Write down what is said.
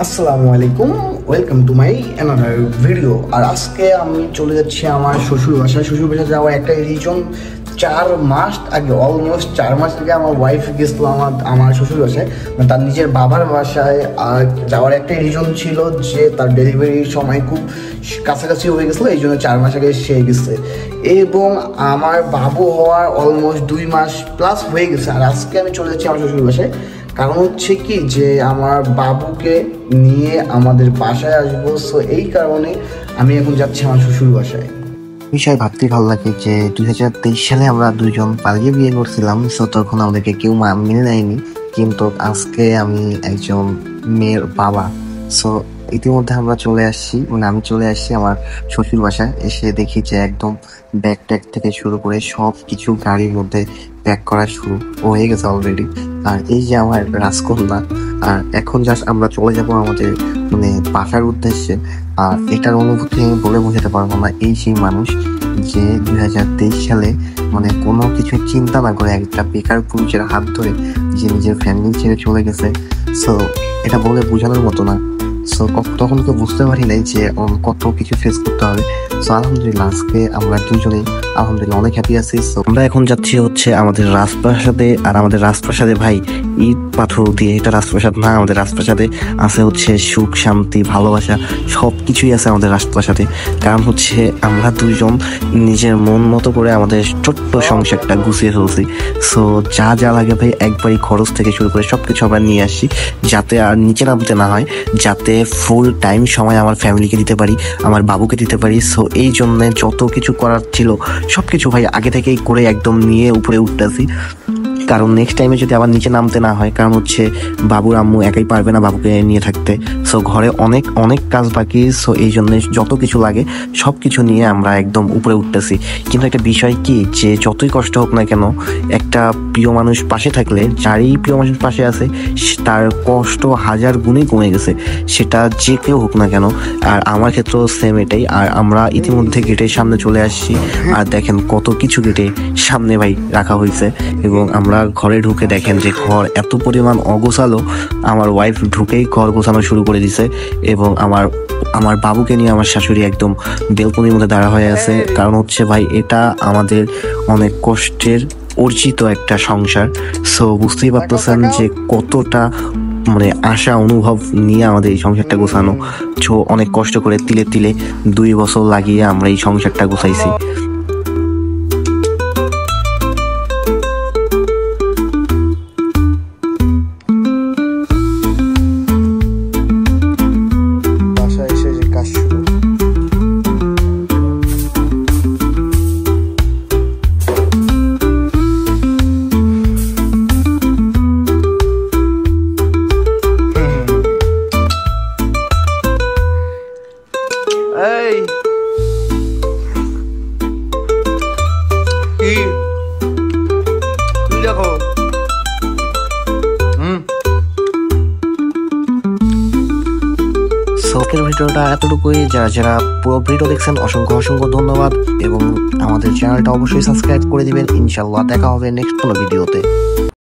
আসসালামু আলাইকুম, welcome to my another video. আর আজকে আমি চলে যাচ্ছি আমার শ্বশুর বাসায়। শ্বশুর বাসায় যাওয়ার একটা রিজন, 4 মাস আগে, অলমোস্ট 4 মাস আগে আমার ওয়াইফ গেছিলো আমার শ্বশুর বাসায়, মানে তার নিজের বাবার বাসায়। আর যাওয়ার একটা রিজন ছিল যে তার ডেলিভারির সময় খুব কাছাকাছি হয়ে গেছিলো, এই জন্য 4 মাস আগে সে গেছে। এবং আমার বাবু হওয়ার অলমোস্ট 2 মাস প্লাস হয়ে গেছে। আর আজকে আমি চলে যাচ্ছি আমার শ্বশুর বাসায়। কারণ হচ্ছে কি যে আমার বাবুকে নিয়ে আমাদের বাসায় আসবো, সো এই কারণে আমি এখন যাচ্ছি আমার শ্বশুর বাসায়। বিষয় ভাবতে ভালো লাগে যে 2023 সালে আমরা দুইজন পালিয়ে বিয়ে করছিলাম, সো তখন আমাদেরকে কেউ মেনে নেয়নি। কিন্তু আজকে আমি একজন মেয়ের বাবা, সো ইতিমধ্যে আমরা চলে আসছি, মানে আমি চলে আসছি আমার শ্বশুর বাসায়। এসে দেখি যে একদম ব্যাগ ট্যাগ থেকে শুরু করে সব কিছু গাড়ির মধ্যে প্যাক করা শুরু হয়ে গেছে অলরেডি। আর এই যে আমার রাজকন্যা, আর এখন জাস্ট আমরা চলে যাব আমাদের মানে বাসার উদ্দেশ্যে। আর এটার অনুভূতি আমি বলে বোঝাতে পারবো না। এই সেই মানুষ যে 2023 সালে মানে কোনো কিছু চিন্তা না করে একটা বেকার পুরুষের হাত ধরে যে নিজের ফ্যামিলি ছেড়ে চলে গেছে, সো এটা বলে বোঝানোর মতো না। সো তখন তো বুঝতে পারি নাই যে কত কিছু ফেস করতে হবে। সো আলহামদুলিল্লাহ আজকে আমরা দুজনেই আলহামদুলিল্লাহ অনেক হ্যাপি আছি। সো আমরা এখন যাচ্ছি হচ্ছে আমাদের রাজপ্রাসাদে। আর আমাদের রাজপ্রাসাদে ভাই ইট পাথর দিয়ে, এটা রাজপ্রাসাদ না, আমাদের রাজপ্রাসাদে আছে হচ্ছে সুখ, শান্তি, ভালোবাসা, সব কিছুই আছে আমাদের রাজপ্রাসাদে। কারণ হচ্ছে আমরা দুইজন নিজের মন মতো করে আমাদের ছোট্ট সংসারটা গুছিয়ে ফেলছি। সো যা যা লাগে ভাই একবারই খরচ থেকে শুরু করে সব কিছু আমরা নিয়ে আসছি, যাতে আর নিচে নামতে না হয়, যাতে ফুল টাইম সময় আমার ফ্যামিলিকে দিতে পারি, আমার বাবুকে দিতে পারি। সো এই জন্য যত কিছু করার ছিল সব কিছু ভাই আগে থেকেই করে একদম নিয়ে উপরে উঠতেছি। কারণ নেক্সট টাইমে যদি আবার নিচে নামতে না হয়, কারণ হচ্ছে বাবুর আম্মু একাই পারবে না বাবুকে নিয়ে থাকতে। সো ঘরে অনেক অনেক কাজ বাকি। সো এই জন্য যত কিছু লাগে সব কিছু নিয়ে আমরা একদম উপরে উঠতেছি। কিন্তু একটা বিষয় কি, যে যতই কষ্ট হোক না কেন, একটা প্রিয় মানুষ পাশে থাকলে, যারই প্রিয় মানুষ পাশে আছে তার কষ্ট 1000 গুণে কমে গেছে, সেটা যে কেউ হোক না কেন। আর আমার ক্ষেত্রেও সেম এটাই। আর আমরা ইতিমধ্যে গেটের সামনে চলে আসছি। আর দেখেন কত কিছু গেটে সামনে ভাই রাখা হয়েছে। এবং আমরা ঘরে ঢুকে দেখেন যে ঘর এত পরিমাণ অগোছালো, আমার ওয়াইফ ঢুকেই ঘর গোছানো শুরু করে দিছে। এবং আমার বাবুকে নিয়ে আমার শাশুড়ি একদম বেলকনির মধ্যে দাঁড়া হয়ে আছে। কারণ হচ্ছে ভাই এটা আমাদের অনেক কষ্টের অর্জিত একটা সংসার। সো বুঝতেই পারতেছেন যে কতটা মানে আশা অনুভব নিয়ে আমাদের এই সংসারটা গোছানো। সো অনেক কষ্ট করে তিলে তিলে 2 বছর লাগিয়ে আমরা এই সংসারটা গোছাইছি। এই কি তুই দেখো, শখের ভিডিওটা এতটুকুই। যারা যারা পুরো ভিডিও দেখছেন অসংখ্য অসংখ্য ধন্যবাদ। এবং আমাদের চ্যানেলটা অবশ্যই সাবস্ক্রাইব করে দিবেন। ইনশাল্লাহ দেখা হবে নেক্সট কোনো ভিডিওতে।